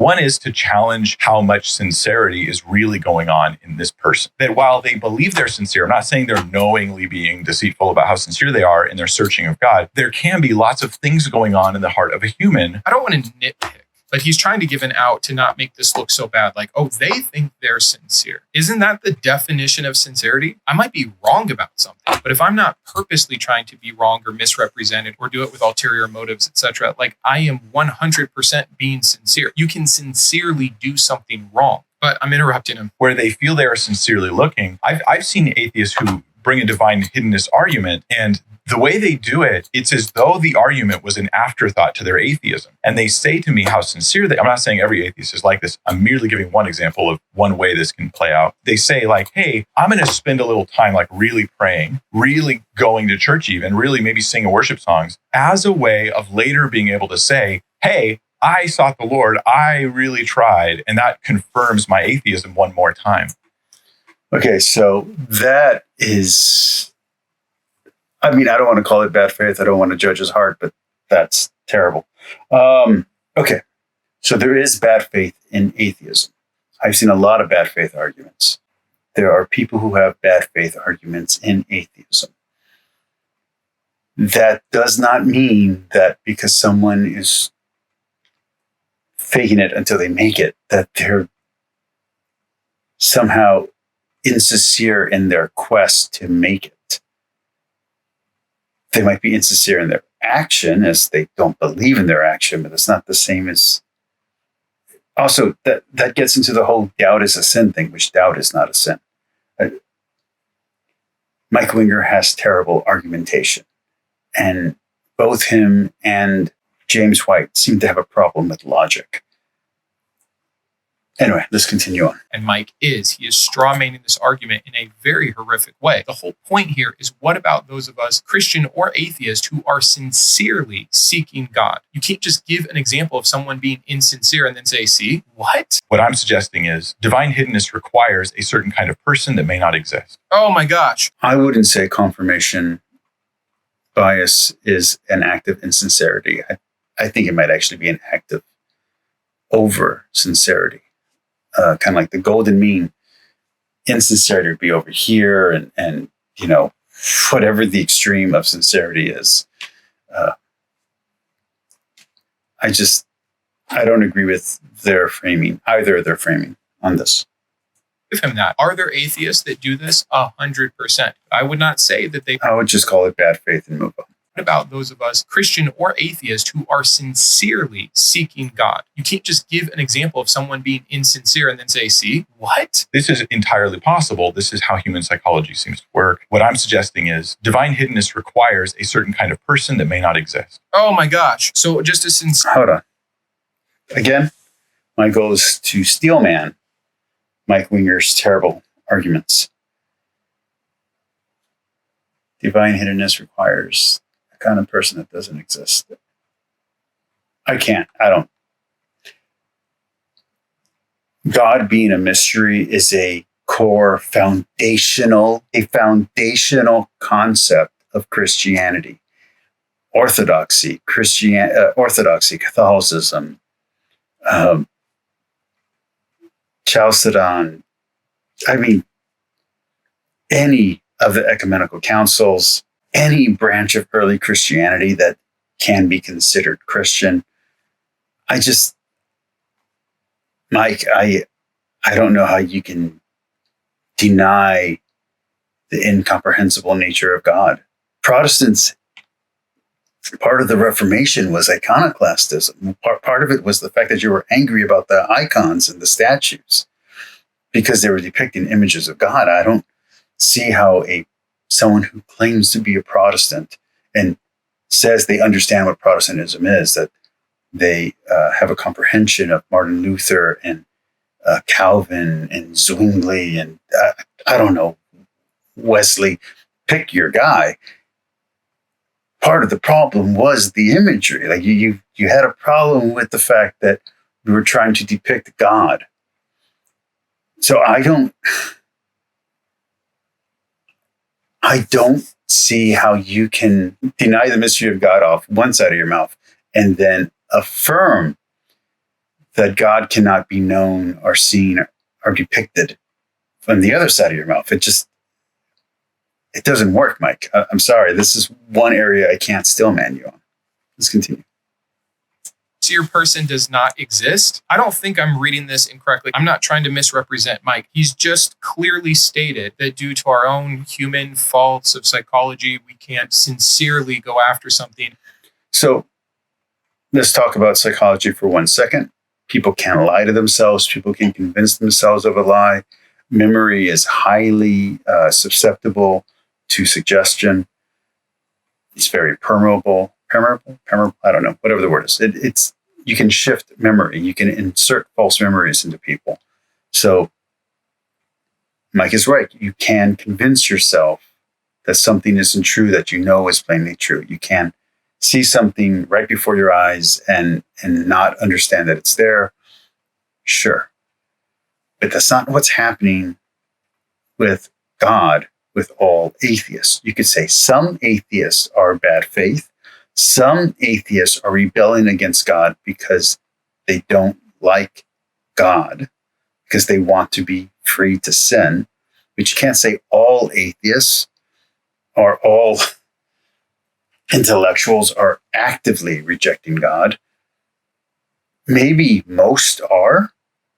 One is to challenge how much sincerity is really going on in this person. That while they believe they're sincere, I'm not saying they're knowingly being deceitful about how sincere they are in their searching of God. There can be lots of things going on in the heart of a human. I don't want to nitpick, but he's trying to give an out to not make this look so bad. Like, oh, they think they're sincere. Isn't that the definition of sincerity? I might be wrong about something, but if I'm not purposely trying to be wrong or misrepresented or do it with ulterior motives, etc., like I am 100% being sincere. You can sincerely do something wrong, but I'm interrupting him. Where they feel they are sincerely looking. I've seen atheists who bring a divine hiddenness argument, and the way they do it, it's as though the argument was an afterthought to their atheism. And they say to me how sincere they, I'm not saying every atheist is like this. I'm merely giving one example of one way this can play out. They say like, hey, I'm going to spend a little time like really praying, really going to church even, really maybe singing worship songs as a way of later being able to say, hey, I sought the Lord. I really tried. And that confirms my atheism one more time. Okay, so that is... I mean, I don't want to call it bad faith. I don't want to judge his heart, but that's terrible. Okay. So there is bad faith in atheism. I've seen a lot of bad faith arguments. There are people who have bad faith arguments in atheism. That does not mean that because someone is faking it until they make it, that they're somehow insincere in their quest to make it. They might be insincere in their action as they don't believe in their action, but it's not the same as... Also, that gets into the whole doubt is a sin thing, which doubt is not a sin. Mike Winger has terrible argumentation, and both him and James White seem to have a problem with logic. Anyway, let's continue on. And Mike he is strawmanning this argument in a very horrific way. The whole point here is, what about those of us, Christian or atheist, who are sincerely seeking God? You can't just give an example of someone being insincere and then say, see, what? What I'm suggesting is divine hiddenness requires a certain kind of person that may not exist. Oh my gosh. I wouldn't say confirmation bias is an act of insincerity. I think it might actually be an act of over sincerity. Kind of like the golden mean. Insincerity would be over here, and you know, whatever the extreme of sincerity is. I don't agree with either of their framing on this. Give him that. Are there atheists that do this? 100%. I would not say that they... I would just call it bad faith and move on. What about those of us, Christian or atheist, who are sincerely seeking God? You can't just give an example of someone being insincere and then say, see, what? This is entirely possible. This is how human psychology seems to work. What I'm suggesting is divine hiddenness requires a certain kind of person that may not exist. Oh my gosh. So just as sincere... Hold on. Again, my goal is to steelman Mike Winger's terrible arguments. Divine hiddenness requires a kind of person that doesn't exist. I don't. God being a mystery is a core foundational concept of Christianity. Orthodoxy, Catholicism, Chalcedon, I mean, any of the ecumenical councils, any branch of early Christianity that can be considered Christian. Mike, I don't know how you can deny the incomprehensible nature of God. Protestants, part of the Reformation was iconoclastism. Part of it was the fact that you were angry about the icons and the statues because they were depicting images of God. I don't see how someone who claims to be a Protestant and says they understand what Protestantism is, that they have a comprehension of Martin Luther and Calvin and Zwingli and I don't know, Wesley, pick your guy. Part of the problem was the imagery. Like you had a problem with the fact that we were trying to depict God. So I don't see how you can deny the mystery of God off one side of your mouth and then affirm that God cannot be known or seen or depicted from the other side of your mouth. It doesn't work, Mike. I'm sorry. This is one area I can't stillman you on. Let's continue. Sincere person does not exist. I don't think I'm reading this incorrectly. I'm not trying to misrepresent Mike. He's just clearly stated that due to our own human faults of psychology, we can't sincerely go after something. So let's talk about psychology for 1 second. People can't lie to themselves. People can convince themselves of a lie. Memory is highly susceptible to suggestion. It's very permeable. I don't know, whatever the word is. It's you can shift memory. You can insert false memories into people. So Mike is right. You can convince yourself that something isn't true that you know is plainly true. You can see something right before your eyes and not understand that it's there. Sure. But that's not what's happening with God, with all atheists. You could say some atheists are bad faith. Some atheists are rebelling against God because they don't like God, because they want to be free to sin. But you can't say all atheists or all intellectuals are actively rejecting God. Maybe most are.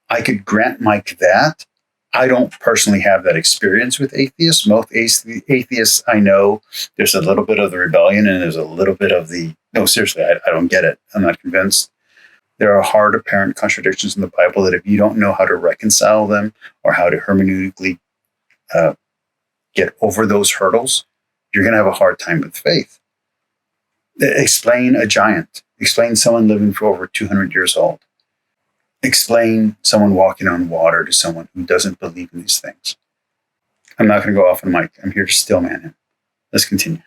I could grant Mike that. I don't personally have that experience with atheists. Most atheists I know, there's a little bit of the rebellion and there's a little bit of the, no, seriously, I don't get it. I'm not convinced. There are hard apparent contradictions in the Bible that if you don't know how to reconcile them or how to hermeneutically get over those hurdles, you're going to have a hard time with faith. Explain a giant. Explain someone living for over 200 years old. Explain someone walking on water to someone who doesn't believe in these things. I'm not going to go off on Mike. I'm here to stillman him. Let's continue.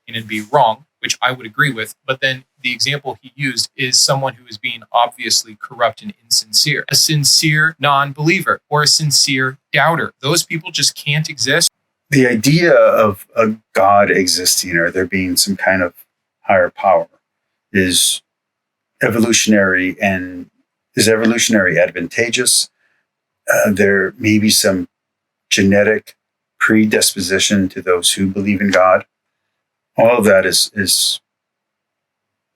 And be wrong, which I would agree with. But then the example he used is someone who is being obviously corrupt and insincere. A sincere non-believer or a sincere doubter. Those people just can't exist. The idea of a God existing or there being some kind of higher power is evolutionary advantageous. There may be some genetic predisposition to those who believe in God. All of that is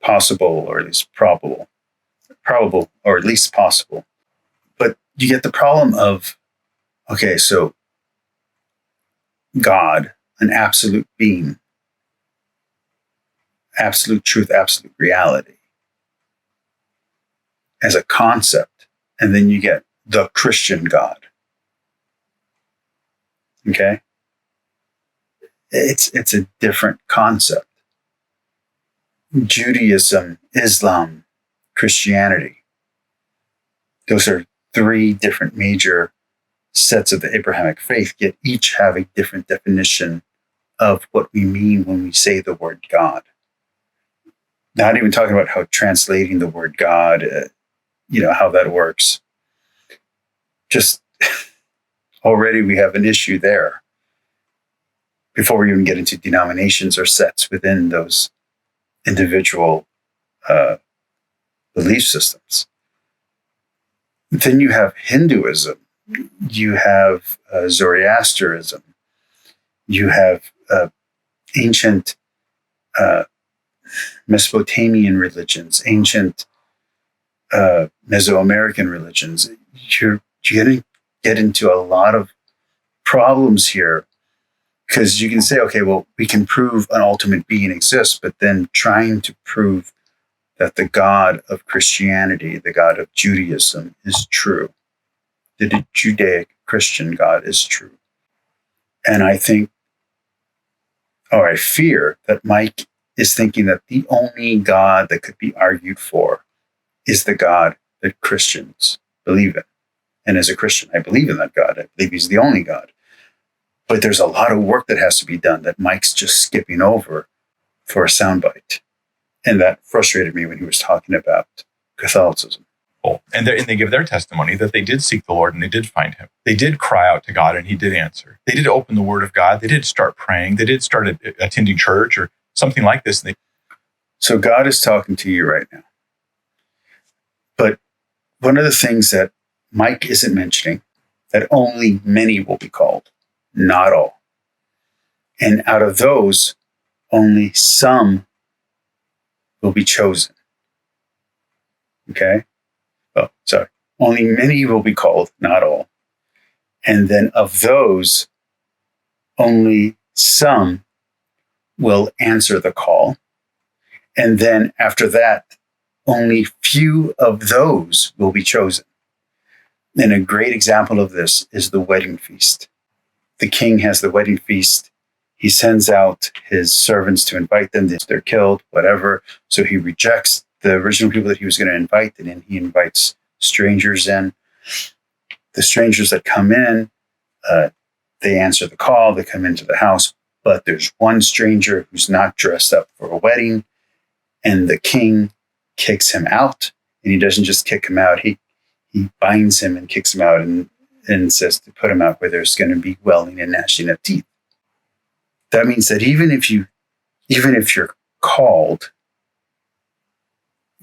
possible, or at least probable, or at least possible. But you get the problem of, okay, so God, an absolute being, absolute truth, absolute reality, as a concept, and then you get the Christian God. Okay? It's a different concept. Judaism, Islam, Christianity. Those are three different major sets of the Abrahamic faith, yet each have a different definition of what we mean when we say the word God. Not even talking about how translating the word God, how that works. Just already we have an issue there before we even get into denominations or sets within those individual belief systems. Then you have Hinduism, you have Zoroastrianism, you have ancient Mesopotamian religions, ancient Mesoamerican religions. You're going to get into a lot of problems here because you can say, okay, well, we can prove an ultimate being exists, but then trying to prove that the God of Christianity, the God of Judaism is true. The Judaic Christian God is true. And I think, or I fear that Mike is thinking that the only God that could be argued for is the God that Christians believe in. And as a Christian, I believe in that God. I believe he's the only God. But there's a lot of work that has to be done that Mike's just skipping over for a soundbite. And that frustrated me when he was talking about Catholicism. And they give their testimony that they did seek the Lord and they did find him. They did cry out to God and he did answer. They did open the word of God. They did start praying. They did start attending church or something like this. So God is talking to you right now. one of the things that Mike isn't mentioning, that only many will be called, not all. And out of those, only some will be chosen. Okay? Oh, sorry. Only many will be called, not all. And then of those, only some will answer the call. And then after that, only few of those will be chosen. And a great example of this is the wedding feast. The king has the wedding feast. He sends out his servants to invite them. They're killed, whatever. So he rejects the original people that he was going to invite, and then he invites strangers in. The strangers that come in, they answer the call. They come into the house. But there's one stranger who's not dressed up for a wedding, and the king kicks him out. And he doesn't just kick him out. He binds him and kicks him out and says to put him out where there's going to be wailing and gnashing of teeth. That means that even if you're called,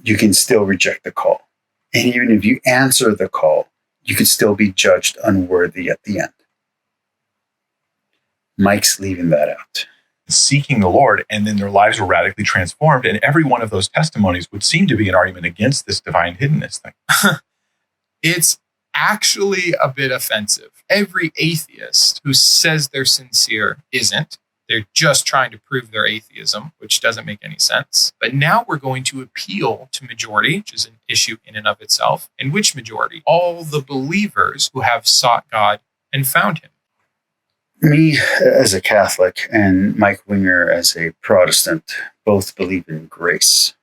you can still reject the call. And even if you answer the call, you can still be judged unworthy at the end. Mike's leaving that out. Seeking the Lord, and then their lives were radically transformed. And every one of those testimonies would seem to be an argument against this divine hiddenness thing. It's actually a bit offensive. Every atheist who says they're sincere isn't. They're just trying to prove their atheism, which doesn't make any sense. But now we're going to appeal to majority, which is an issue in and of itself. And which majority? All the believers who have sought God and found him. Me as a Catholic and Mike Winger as a Protestant both believe in grace.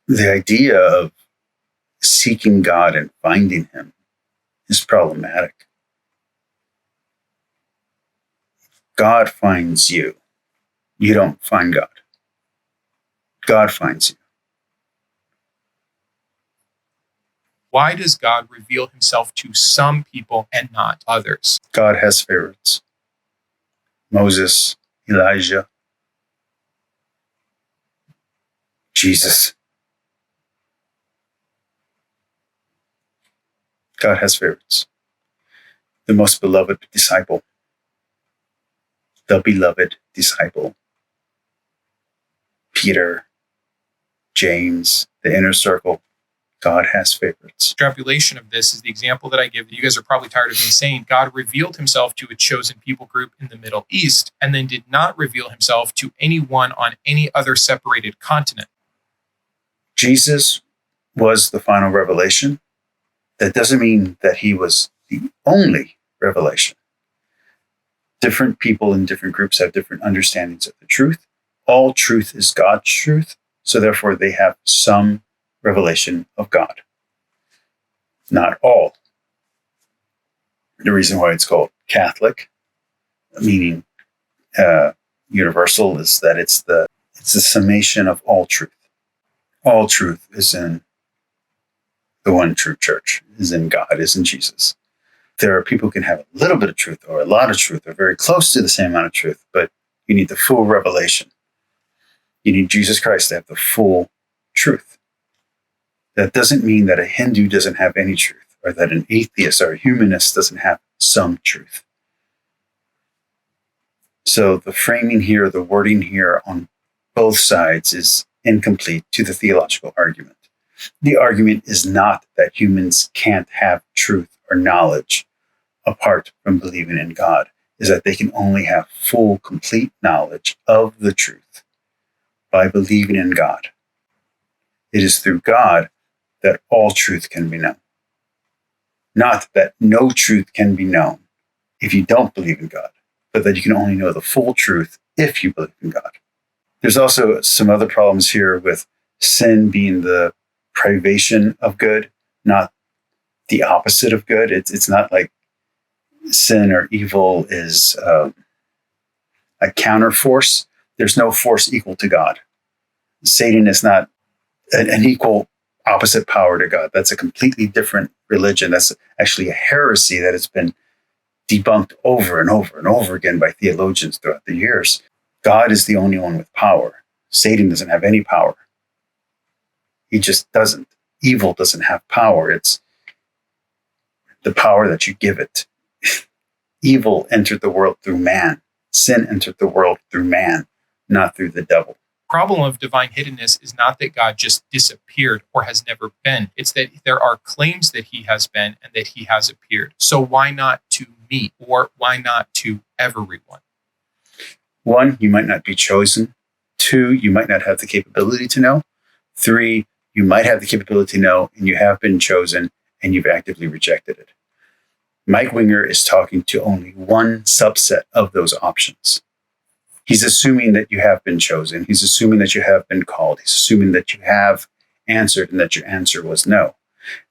The idea of seeking God and finding him is problematic. God finds you. You don't find God. God finds you. Why does God reveal himself to some people and not others? God has favorites. Moses, Elijah, Jesus. God has favorites. The most beloved disciple. The beloved disciple. Peter, James, the inner circle. God has favorites. Extrapolation of this is the example that I give. You guys are probably tired of me saying God revealed himself to a chosen people group in the Middle East and then did not reveal himself to anyone on any other separated continent. Jesus was the final revelation. That doesn't mean that he was the only revelation. Different people in different groups have different understandings of the truth. All truth is God's truth. So therefore they have some revelation of God. Not all. The reason why it's called Catholic, meaning universal, is that it's the summation of all truth. All truth is in the one true church, is in God, is in Jesus. There are people who can have a little bit of truth or a lot of truth or very close to the same amount of truth, but you need the full revelation. You need Jesus Christ to have the full truth. That doesn't mean that a Hindu doesn't have any truth, or that an atheist or a humanist doesn't have some truth. So the framing here, the wording here on both sides is incomplete to the theological argument. The argument is not that humans can't have truth or knowledge apart from believing in God, is that they can only have full, complete knowledge of the truth by believing in God. It is through God that all truth can be known. Not that no truth can be known if you don't believe in God, but that you can only know the full truth if you believe in God. There's also some other problems here with sin being the privation of good, not the opposite of good. It's not like sin or evil is a counter force. There's no force equal to God. Satan is not an equal opposite power to God. That's a completely different religion. That's actually a heresy that has been debunked over and over and over again by theologians throughout the years. God is the only one with power. Satan doesn't have any power. He just doesn't. evil doesn't have power. It's the power that you give it. Evil entered the world through man. Sin entered the world through man, not through the devil. Problem of divine hiddenness is not that God just disappeared or has never been. It's that there are claims that he has been and that he has appeared. So why not to me, or why not to everyone? 1, you might not be chosen. 2, you might not have the capability to know. 3, you might have the capability to know and you have been chosen and you've actively rejected it. Mike Winger is talking to only one subset of those options. He's assuming that you have been chosen. He's assuming that you have been called. He's assuming that you have answered and that your answer was no.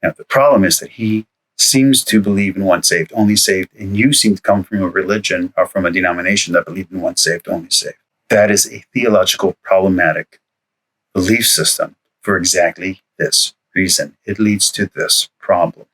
Now, the problem is that he seems to believe in once saved, only saved, and you seem to come from a religion or from a denomination that believed in once saved, only saved. That is a theological problematic belief system for exactly this reason. It leads to this problem.